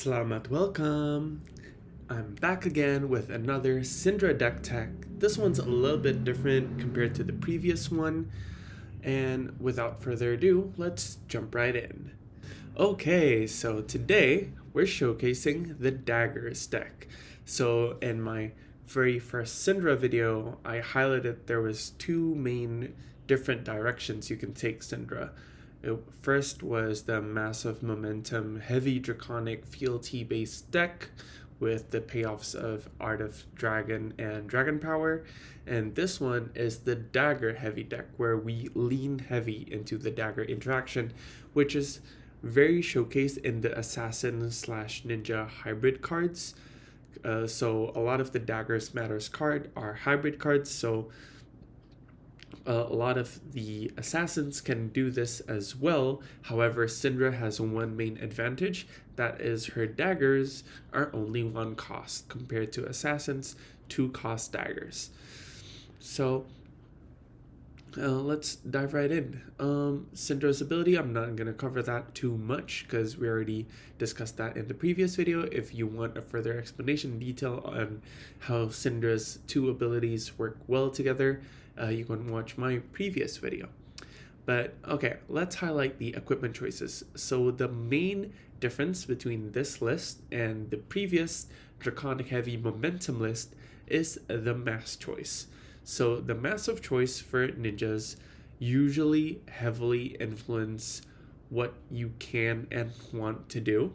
Selamat welcome! I'm back again with another Cindra deck tech. This one's a little bit different compared to the previous one. And without further ado, let's jump right in. Okay, so today we're showcasing the Daggers deck. So in my very first Cindra video, I highlighted there was two main different directions you can take Cindra. First was the massive momentum, heavy draconic fealty based deck with the payoffs of Art of Dragon and Dragon Power. And this one is the Dagger heavy deck, where we lean heavy into the Dagger interaction, which is very showcased in the Assassin slash Ninja hybrid cards. So a lot of the Daggers Matters card are hybrid cards, so a lot of the assassins can do this as well. However, Cindra has one main advantage, that is her daggers are only one cost compared to assassins, 2 cost daggers. So let's dive right in. Cindra's ability, I'm not going to cover that too much because we already discussed that in the previous video. If you want a further explanation detail on how Cindra's 2 abilities work well together, you can watch my previous video. But okay, let's highlight the equipment choices. So the main difference between this list and the previous Draconic Heavy Momentum list is the mass choice. So the massive choice for ninjas usually heavily influence what you can and want to do.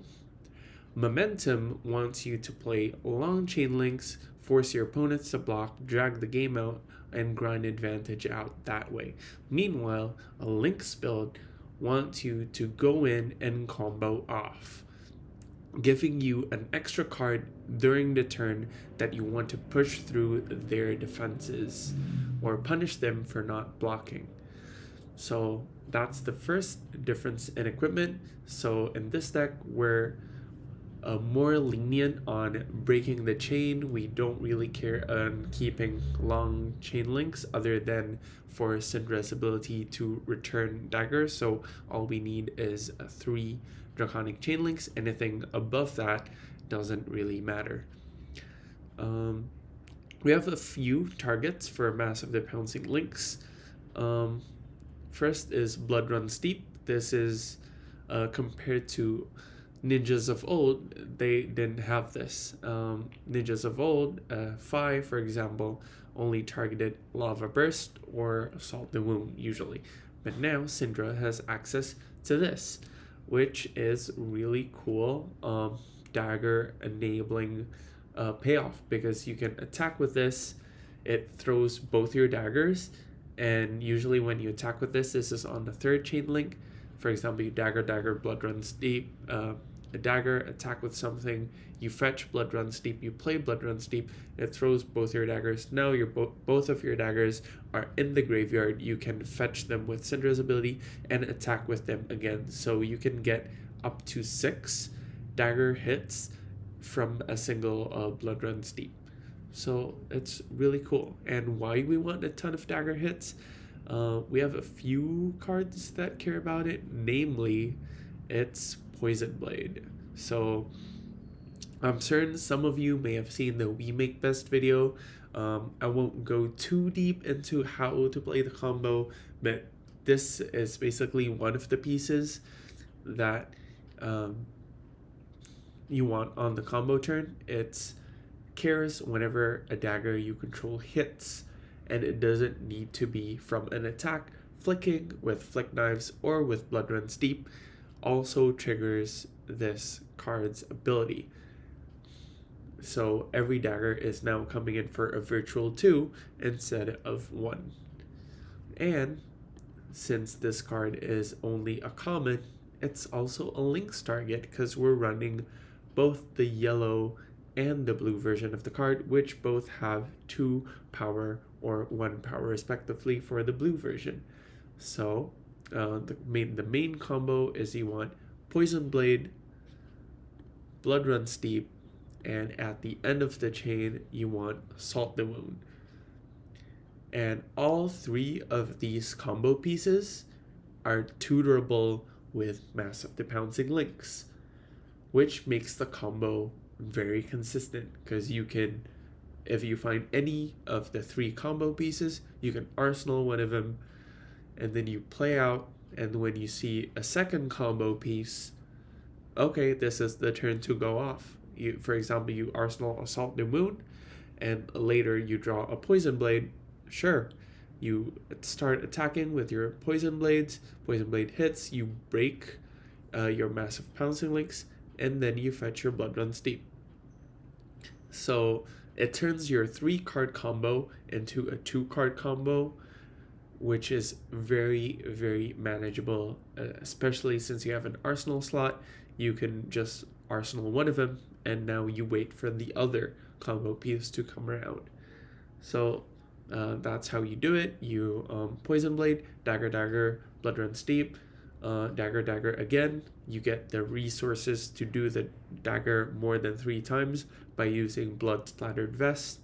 Momentum wants you to play long chain links, force your opponents to block, drag the game out, and grind advantage out that way. Meanwhile, a links build wants you to go in and combo off, giving you an extra card during the turn that you want to push through their defenses or punish them for not blocking. So that's the first difference in equipment. So in this deck, we're more lenient on breaking the chain. We don't really care on keeping long chain links other than for Cindra's ability to return daggers. So all we need is 3 draconic chain links. Anything above that doesn't really matter. We have a few targets for Massive the Pouncing links. First is Blood Run Steep. This is compared to ninjas of old, they didn't have this. Ninjas of old, 5 for example, only targeted Lava Burst or Assault the Wound usually. But now Cindra has access to this, which is really cool dagger enabling payoff, because you can attack with this. It throws both your daggers, and usually when you attack with this is on the 3rd chain link. For example, you dagger, blood runs deep, a dagger, attack with something, you fetch blood runs deep, you play blood runs deep, it throws both your daggers. Now your both of your daggers are in the graveyard. You can fetch them with Cindra's ability and attack with them again. So you can get up to 6 dagger hits from a single blood runs deep. So it's really cool. And why we want a ton of dagger hits? We have a few cards that care about it, namely it's Poison Blade. So I'm certain some of you may have seen the We Make Best video. I won't go too deep into how to play the combo, but this is basically one of the pieces that you want on the combo turn. It's cares whenever a dagger you control hits, and it doesn't need to be from an attack. Flicking with Flick Knives or with Blood Runs Deep also triggers this card's ability. So every dagger is now coming in for a virtual 2 instead of 1. And since this card is only a common, it's also a links target because we're running both the yellow and the blue version of the card, which both have 2 power or 1 power respectively for the blue version. So the main combo is you want Poison Blade, Blood Runs Deep, and at the end of the chain you want Salt the Wound. And all 3 of these combo pieces are tutorable with Massive the Pouncing links. which makes the combo very consistent because you can, if you find any of the 3 combo pieces, you can arsenal one of them, and then you play out, and when you see a second combo piece, okay, this is the turn to go off. For example, you arsenal Assault the Moon, and later you draw a Poison Blade. Sure, you start attacking with your Poison Blades. Poison Blade hits, you break your Massive Pouncing Links, and then you fetch your Blood Run Steep. So it turns your 3-card combo into a 2-card combo, which is very, very manageable, especially since you have an arsenal slot. You can just arsenal one of them, and now you wait for the other combo piece to come around. So that's how you do it. You Poison Blade, Dagger, Dagger, Blood Run Steep, Dagger, Dagger again. You get the resources to do the dagger more than 3 times by using Blood Splattered Vest.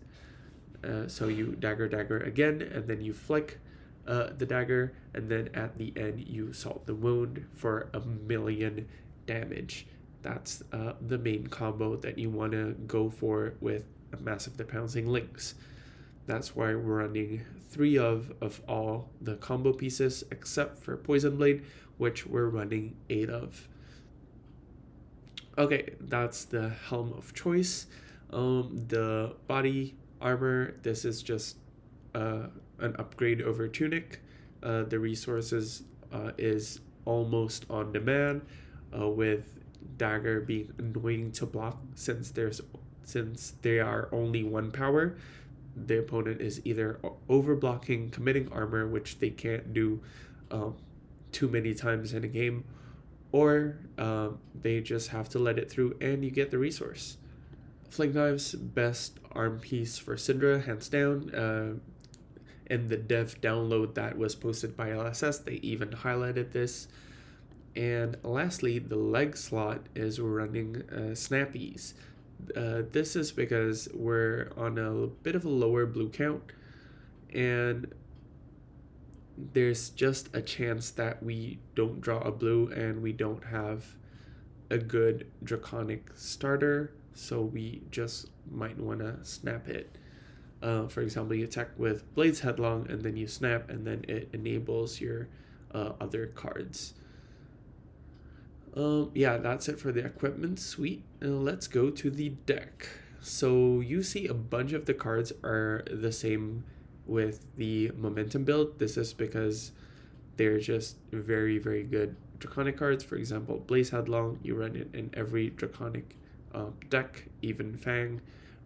So you Dagger, Dagger again, and then you flick the dagger, and then at the end you Salt the Wound for 1,000,000 damage. That's the main combo that you want to go for with a Massive Pouncing Links. That's why we're running 3 of all the combo pieces except for Poison Blade, which we're running 8 of. Okay, that's the helm of choice. The body armor, this is just an upgrade over tunic. The resources is almost on demand, with dagger being annoying to block since they are only 1 power. The opponent is either overblocking committing armor, which they can't do too many times in a game, or they just have to let it through and you get the resource. Flank Knives, best arm piece for Cindra, hands down. In the dev download that was posted by LSS, they even highlighted this. And lastly, the leg slot is running snappies. This is because we're on a bit of a lower blue count, and there's just a chance that we don't draw a blue and we don't have a good draconic starter, so we just might want to snap it. For example, you attack with Blades Headlong and then you snap, and then it enables your other cards. Yeah, that's it for the equipment suite. Let's go to the deck. So you see a bunch of the cards are the same with the momentum build. This is because they're just very, very good draconic cards. For example, Blaze Headlong, you run it in every draconic deck, even Fang.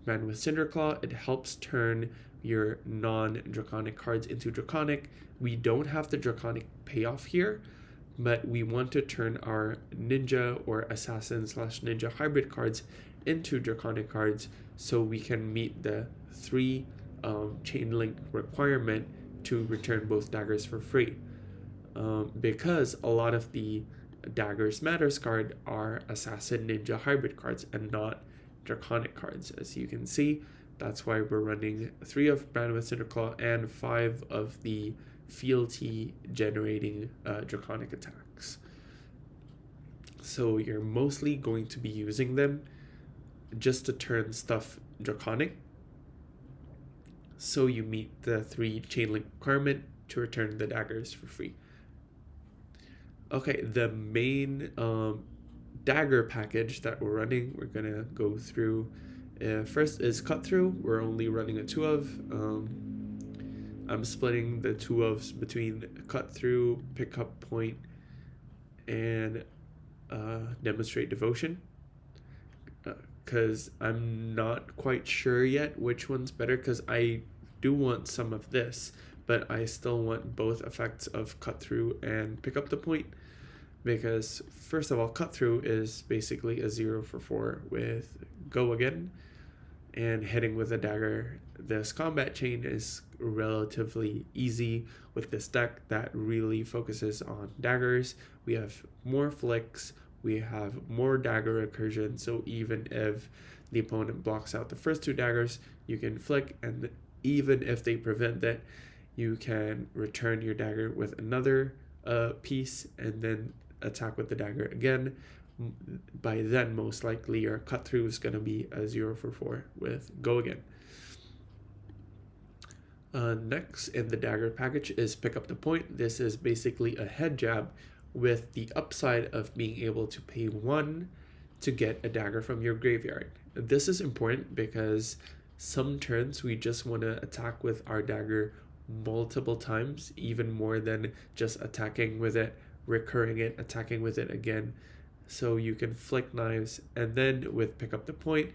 Man with Cinderclaw, it helps turn your non-draconic cards into draconic. We don't have the draconic payoff here, but we want to turn our ninja or assassin/ninja hybrid cards into draconic cards so we can meet the 3 chain link requirement to return both daggers for free. Because a lot of the Daggers Matters card are assassin ninja hybrid cards and not draconic cards, as you can see. That's why we're running 3 of Man with Cinderclaw and 5 of the fealty generating draconic attacks. So you're mostly going to be using them just to turn stuff draconic, so you meet the 3 chain link requirement to return the daggers for free. Okay, the main dagger package that we're running, we're gonna go through. First is Cut Through. We're only running a 2 of. I'm splitting the 2 ofs between Cut Through, Pickup Point, and Demonstrate Devotion, because I'm not quite sure yet which one's better, because I do want some of this, but I still want both effects of Cut Through and Pick Up the Point, because first of all, Cut Through is basically a 0 for 4 with Go Again and hitting with a dagger. This combat chain is relatively easy with this deck that really focuses on daggers. We have more flicks, we have more dagger recursion, so even if the opponent blocks out the first 2 daggers, you can flick, and even if they prevent that, you can return your dagger with another piece and then attack with the dagger again. by then most likely your cut through is going to be a 0 for 4 with Go Again. Next in the Dagger package is Pick Up the Point. This is basically a head jab with the upside of being able to pay 1 to get a dagger from your graveyard. This is important because some turns we just want to attack with our dagger multiple times, even more than just attacking with it, recurring it, attacking with it again. So you can flick knives, and then with Pick Up the Point,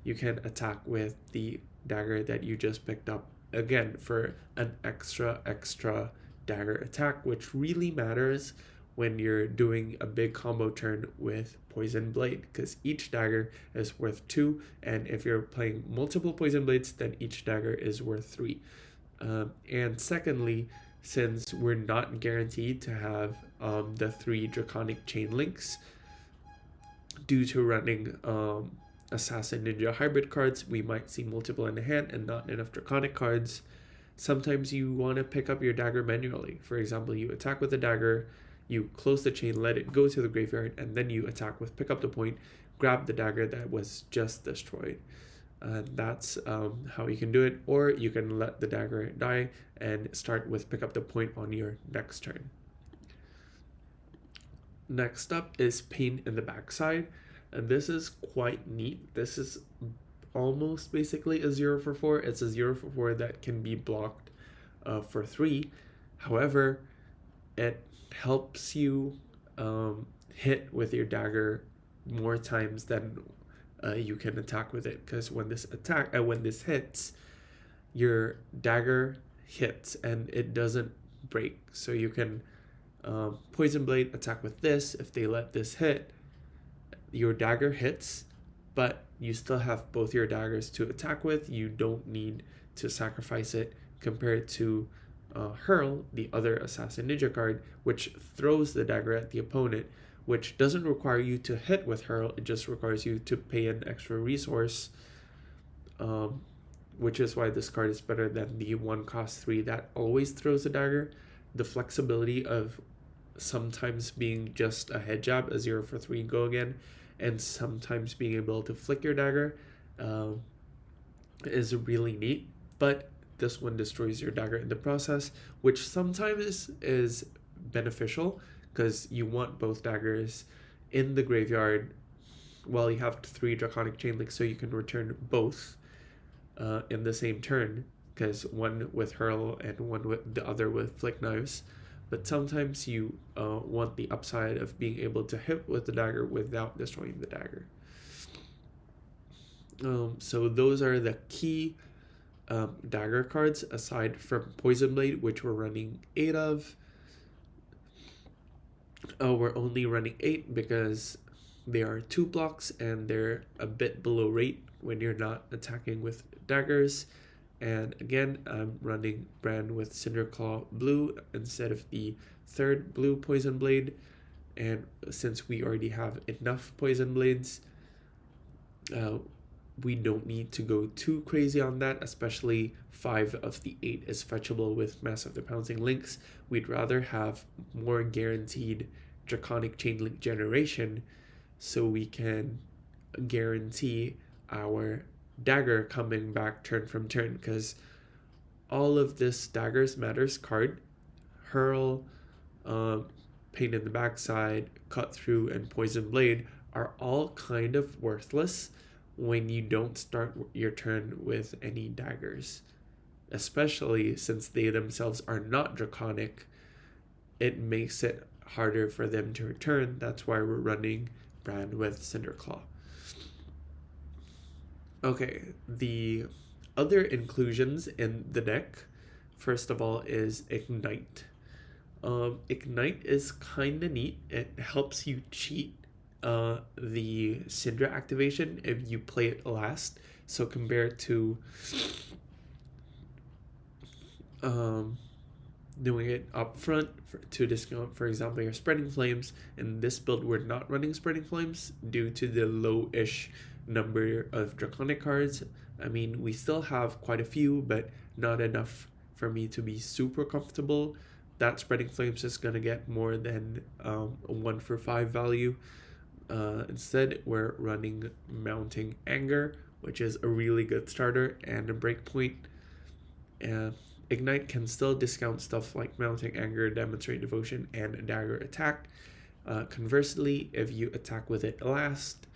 you can attack with the dagger that you just picked up again for an extra dagger attack, which really matters when you're doing a big combo turn with Poison Blade, because each dagger is worth 2, and if you're playing multiple Poison Blades, then each dagger is worth 3. And secondly, since we're not guaranteed to have the 3 Draconic Chain Links due to running Assassin Ninja hybrid cards, we might see multiple in the hand and not enough Draconic cards. Sometimes you want to pick up your dagger manually. For example, you attack with a dagger, you close the chain, let it go to the graveyard, and then you attack with Pick Up the Point, grab the dagger that was just destroyed. That's how you can do it, or you can let the dagger die and start with Pick Up the Point on your next turn. Next up is Pain in the Backside, and this is quite neat. This is almost basically a 0 for 4. It's a 0 for 4 that can be blocked for 3. However, it helps you hit with your dagger more times than you can attack with it, because when this hits, your dagger hits and it doesn't break. So you can Poison Blade, attack with this. If they let this hit, your dagger hits, but you still have both your daggers to attack with. You don't need to sacrifice it, compared to Hurl, the other Assassin Ninja card, which throws the dagger at the opponent, which doesn't require you to hit with Hurl, it just requires you to pay an extra resource, which is why this card is better than the 1 cost 3 that always throws a dagger. The flexibility of sometimes being just a head jab, a 0 for 3 Go Again, and sometimes being able to flick your dagger is really neat, but this one destroys your dagger in the process, which sometimes is beneficial because you want both daggers in the graveyard while you have 3 Draconic Chain Links, so you can return both in the same turn, because one with Hurl and one with the other with Flick Knives. But sometimes you want the upside of being able to hit with the dagger without destroying the dagger. So those are the key dagger cards, aside from Poison Blade, which we're running 8 of. We're only running 8 because they are 2 blocks and they're a bit below rate when you're not attacking with daggers. And again, I'm running Brand with Cinderclaw Blue instead of the 3rd blue Poison Blade. And since we already have enough Poison Blades, we don't need to go too crazy on that, especially 5 of the 8 is fetchable with Mass of the Pouncing Links. We'd rather have more guaranteed Draconic Chain Link generation so we can guarantee our dagger coming back turn from turn, because all of this daggers matters card, Hurl, Pain in the Backside, Cut Through, and Poison Blade are all kind of worthless when you don't start your turn with any daggers, especially since they themselves are not draconic. It makes it harder for them to return. That's why we're running Brand with Cinderclaw. Okay, the other inclusions in the deck, first of all, is Ignite. Ignite is kind of neat. It helps you cheat the Cindra activation if you play it last. So compared to doing it up front to discount, for example, your Spreading Flames. In this build, we're not running Spreading Flames due to the low-ish number of Draconic cards. I mean, we still have quite a few, but not enough for me to be super comfortable. That Spreading Flames is going to get more than a 1 for 5 value. Instead, we're running Mounting Anger, which is a really good starter and a breakpoint. Ignite can still discount stuff like Mounting Anger, Demonstrate Devotion, and Dagger attack. Conversely, if you attack with it last,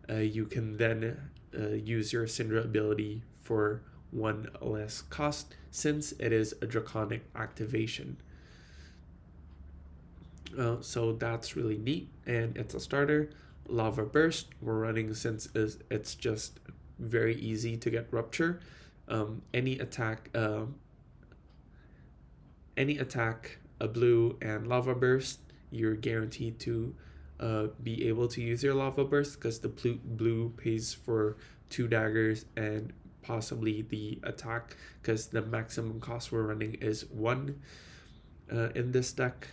you can then use your Cindra ability for one less cost, since it is a draconic activation. So that's really neat, and it's a starter. Lava Burst we're running since it's just very easy to get Rupture. Any attack, a blue and Lava Burst, you're guaranteed to be able to use your Lava Burst, because the blue pays for 2 daggers and possibly the attack, because the maximum cost we're running is 1 in this deck.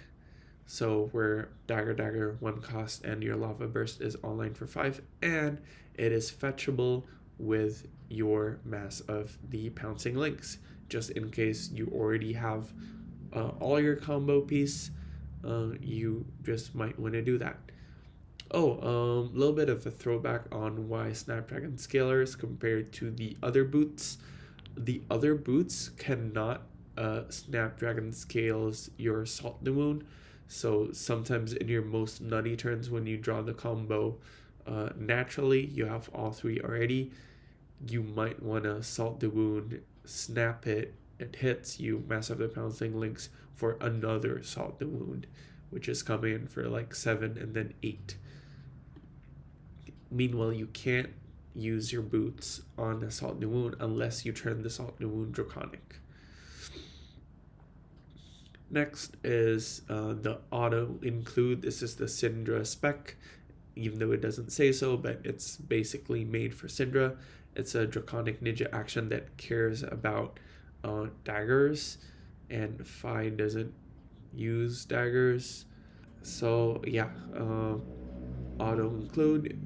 So we're dagger 1 cost, and your Lava Burst is online for 5, and it is fetchable with your Mass of the Pouncing Lynx, just in case you already have all your combo piece. You just might want to do that. A little bit of a throwback on why Snapdragon Scalers compared to the other boots. The other boots cannot Snapdragon Scales your Salt the Wound. So sometimes in your most nutty turns, when you draw the combo naturally, you have all 3 already, you might want to Salt the Wound, snap it hits, you Mass of the Pouncing Lynx for another Salt the Wound, which is coming in for like 7 and then 8. Meanwhile, you can't use your boots on a Salt the Wound unless you turn the Salt the Wound Draconic. Next is the auto include. This is the Cindra spec, even though it doesn't say so, but it's basically made for Cindra. It's a Draconic Ninja action that cares about daggers, and Phi doesn't use daggers. So yeah, auto include,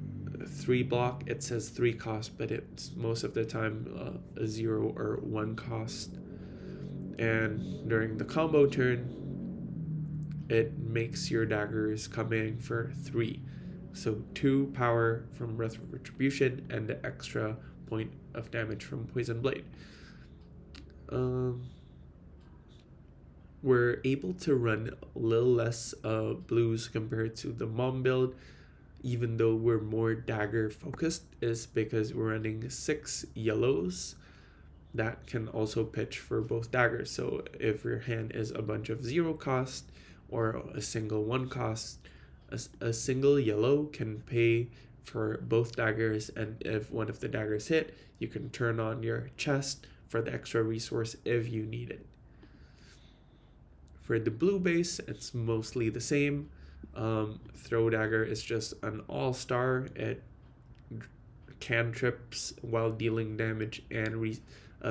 3 block. It says 3 cost, but it's most of the time a 0 or 1 cost. And during the combo turn, it makes your daggers come in for 3. So 2 power from Breath of Retribution and the extra point of damage from Poison Blade. We're able to run a little less blues compared to the Mom build, even though we're more dagger focused, is because we're running 6 yellows that can also pitch for both daggers. So if your hand is a bunch of 0 cost or a single 1 cost, a single yellow can pay for both daggers, and if one of the daggers hit, you can turn on your chest for the extra resource if you need it. For the blue base, it's mostly the same. Throw Dagger is just an all-star. It cantrips while dealing damage and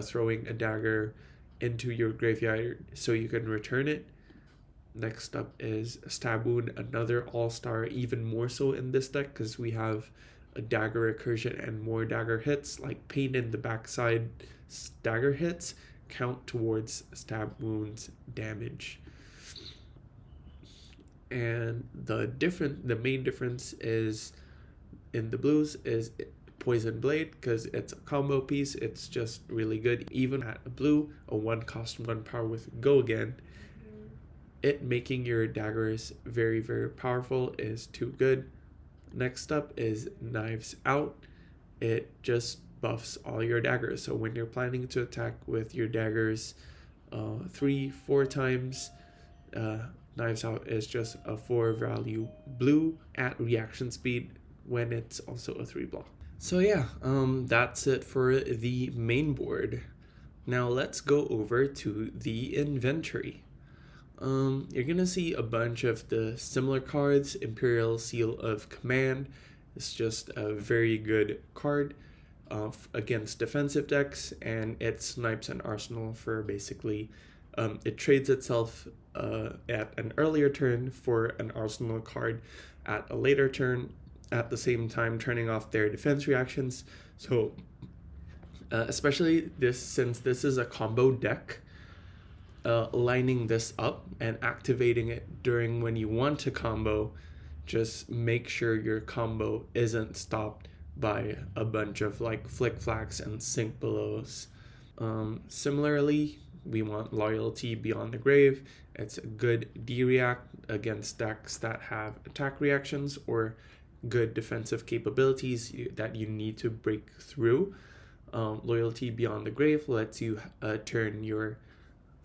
throwing a dagger into your graveyard so you can return it. Next up is Stab Wound, another all-star, even more so in this deck because we have a dagger recursion and more dagger hits, like Pain in the Backside dagger hits count towards Stab Wound's damage. And the main difference is in the blues is Poison Blade, because it's a combo piece. It's just really good. Even at a blue, a 1 cost 1 power with Go Again, it making your daggers very, very powerful is too good. Next up is Knives Out. It just buffs all your daggers. So when you're planning to attack with your daggers 3-4 times, Knives Out is just a 4 value blue at reaction speed when it's also a 3 block. So yeah, that's it for the main board. Now let's go over to the inventory. You're gonna see a bunch of the similar cards. Imperial Seal of Command is just a very good card against defensive decks, and it snipes an arsenal for basically it trades itself at an earlier turn for an arsenal card at a later turn, at the same time turning off their defense reactions. So especially since this is a combo deck, lining this up and activating it during when you want to combo just make sure your combo isn't stopped by a bunch of like flick flacks and sink belows. Similarly, we want Loyalty Beyond the Grave. It's a good D-react against decks that have attack reactions or good defensive capabilities that you need to break through. Loyalty Beyond the Grave lets you turn your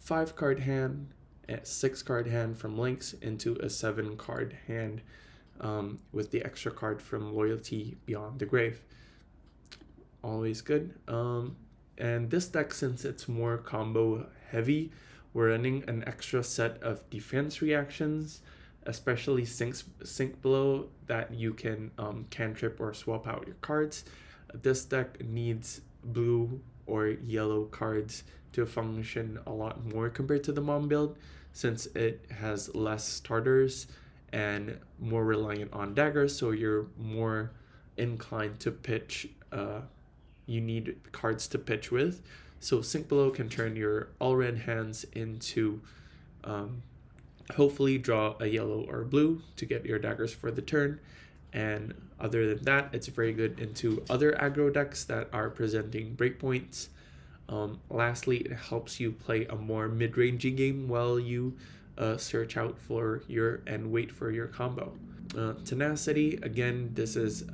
5-card hand, a 6-card hand from Lynx into a 7-card hand with the extra card from Loyalty Beyond the Grave. Always good. And this deck, since it's more combo heavy, we're running an extra set of defense reactions, especially sink below, that you can cantrip or swap out your cards. This deck needs blue or yellow cards to function a lot more compared to the mom build, since it has less starters and more reliant on daggers, so you're more inclined to pitch. You need cards to pitch with. So Sink Below can turn your all red hands into hopefully draw a yellow or blue to get your daggers for the turn. And other than that, it's very good into other aggro decks that are presenting breakpoints. Lastly, it helps you play a more mid-rangey game while you search out for your and wait for your combo. Tenacity, again, this is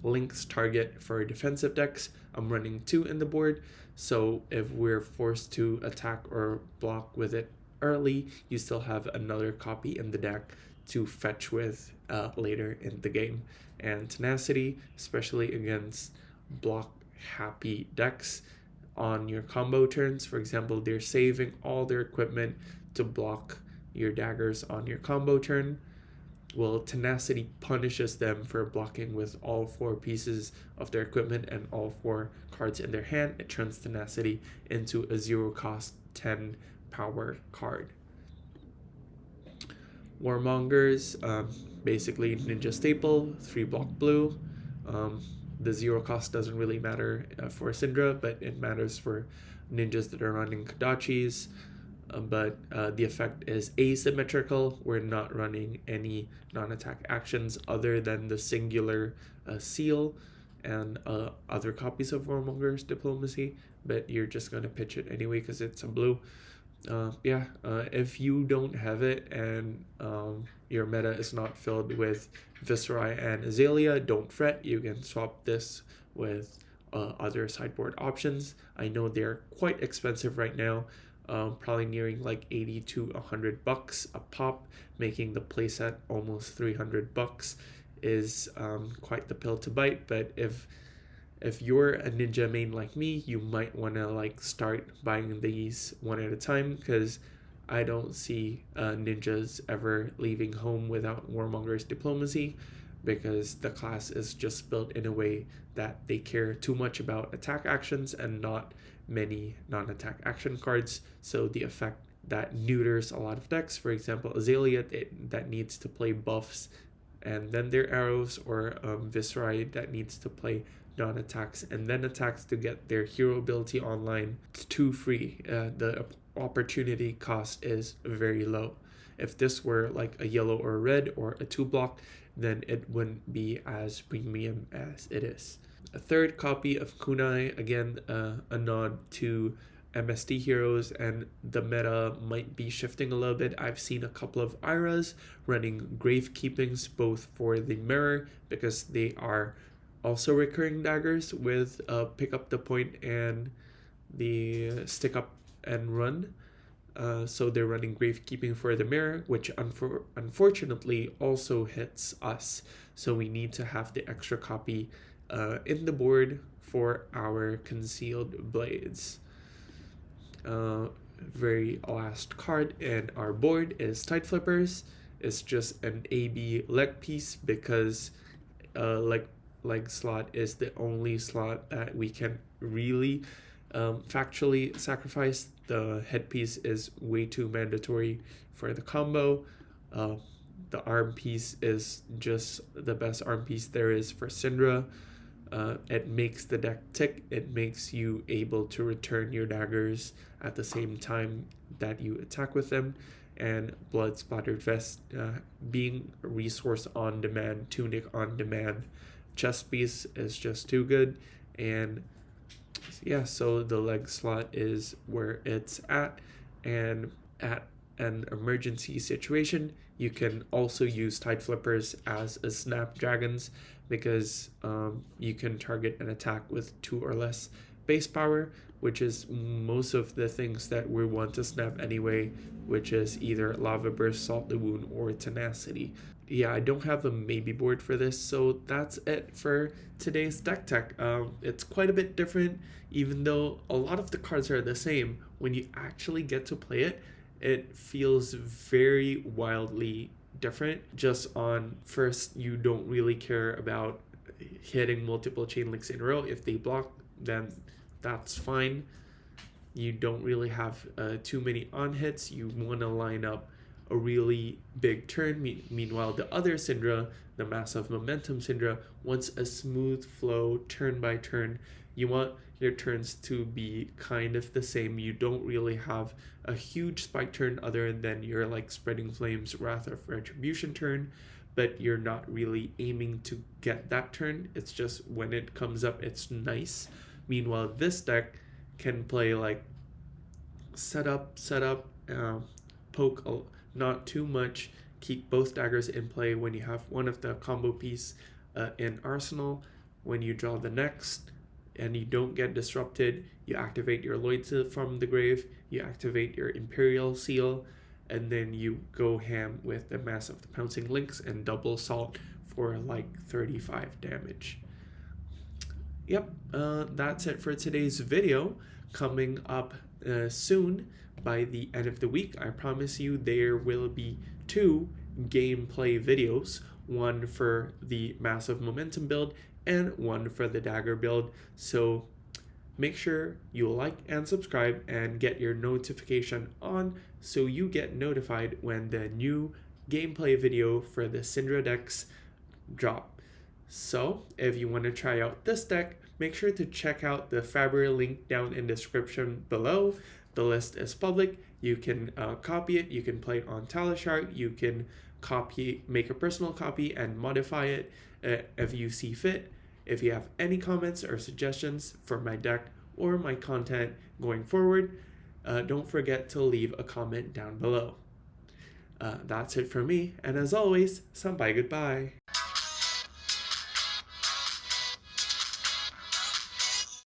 Link's target for defensive decks. I'm running 2 in the board, so if we're forced to attack or block with it early, you still have another copy in the deck to fetch with later in the game. And Tenacity, especially against block happy decks on your combo turns, for example, they're saving all their equipment to block your daggers on your combo turn. Well, Tenacity punishes them for blocking with all 4 pieces of their equipment and all 4 cards in their hand. It turns Tenacity into a 0-cost 10 power card. Warmongers, basically ninja staple, 3-block blue. The 0 cost doesn't really matter for Cindra, but it matters for ninjas that are running Kodachis. But the effect is asymmetrical. We're not running any non-attack actions other than the singular seal and other copies of Warmonger's Diplomacy, but you're just going to pitch it anyway because it's a blue. If you don't have it and your meta is not filled with Viserai and Azalea, don't fret. You can swap this with other sideboard options. I know they're quite expensive right now. Probably nearing like 80 to 100 bucks a pop, making the playset almost $300 is quite the pill to bite. But if you're a ninja main like me, you might want to like start buying these one at a time, because I don't see ninjas ever leaving home without Warmonger's Diplomacy, because the class is just built in a way that they care too much about attack actions and not many non-attack action cards. So the effect that neuters a lot of decks, for example Azalea that needs to play buffs and then their arrows, or Viserai that needs to play non-attacks and then attacks to get their hero ability online, it's too free. The opportunity cost is very low. If this were like a yellow or a red or a 2-block, then it wouldn't be as premium as it is. A third copy of Kunai, again, a nod to MSD heroes, and the meta might be shifting a little bit. I've seen a couple of Iras running Grave Keepings, both for the mirror, because they are also recurring daggers with pick up the point and the stick up and run. So they're running Gravekeeping for the mirror, which unfortunately also hits us. So we need to have the extra copy in the board for our concealed blades. Very last card in our board is Tide Flippers. It's just an AB leg piece, because leg slot is the only slot that we can really factually sacrifice. The headpiece is way too mandatory for the combo. The arm piece is just the best arm piece there is for Cindra. It makes the deck tick. It makes you able to return your daggers at the same time that you attack with them. and Blood Splattered Vest being resource on demand, tunic on demand. Chest piece is just too good, and yeah, so the leg slot is where it's at, and at an emergency situation, you can also use Tide Flippers as a Snapdragons because you can target an attack with 2 or less base power, which is most of the things that we want to snap anyway, which is either Lava Burst, Salt the Wound, or Tenacity. Yeah, I don't have a maybe board for this, so that's it for today's deck tech. It's quite a bit different, even though a lot of the cards are the same. When you actually get to play it, it feels very wildly different. Just on first, you don't really care about hitting multiple chain links in a row. If they block, then that's fine. You don't really have too many on hits. You want to line up a really big turn. Meanwhile, the other Cindra, the Massive Momentum Cindra, wants a smooth flow turn by turn. You want your turns to be kind of the same. You don't really have a huge spike turn other than your like Spreading Flames, Wrath of Retribution turn, but you're not really aiming to get that turn. It's just when it comes up, it's nice. Meanwhile, this deck can play like setup, poke not too much, keep both daggers in play when you have one of the combo piece in arsenal. When you draw the next and you don't get disrupted, you activate your Lloyd Seal from the grave, you activate your Imperial Seal, and then you go ham with the Mass of the Pouncing Lynx and double Salt for like 35 damage. Yep, that's it for today's video. Coming up soon, by the end of the week, I promise you there will be 2 gameplay videos, one for the Massive Momentum build and one for the Dagger build. So make sure you like and subscribe and get your notification on so you get notified when the new gameplay video for the Cindra decks drop. So if you want to try out this deck, make sure to check out the Fabry link down in the description below. The list is public. You can copy it. You can play it on Talishart. You can make a personal copy and modify it if you see fit. If you have any comments or suggestions for my deck or my content going forward, don't forget to leave a comment down below. That's it for me, and as always, sampai goodbye.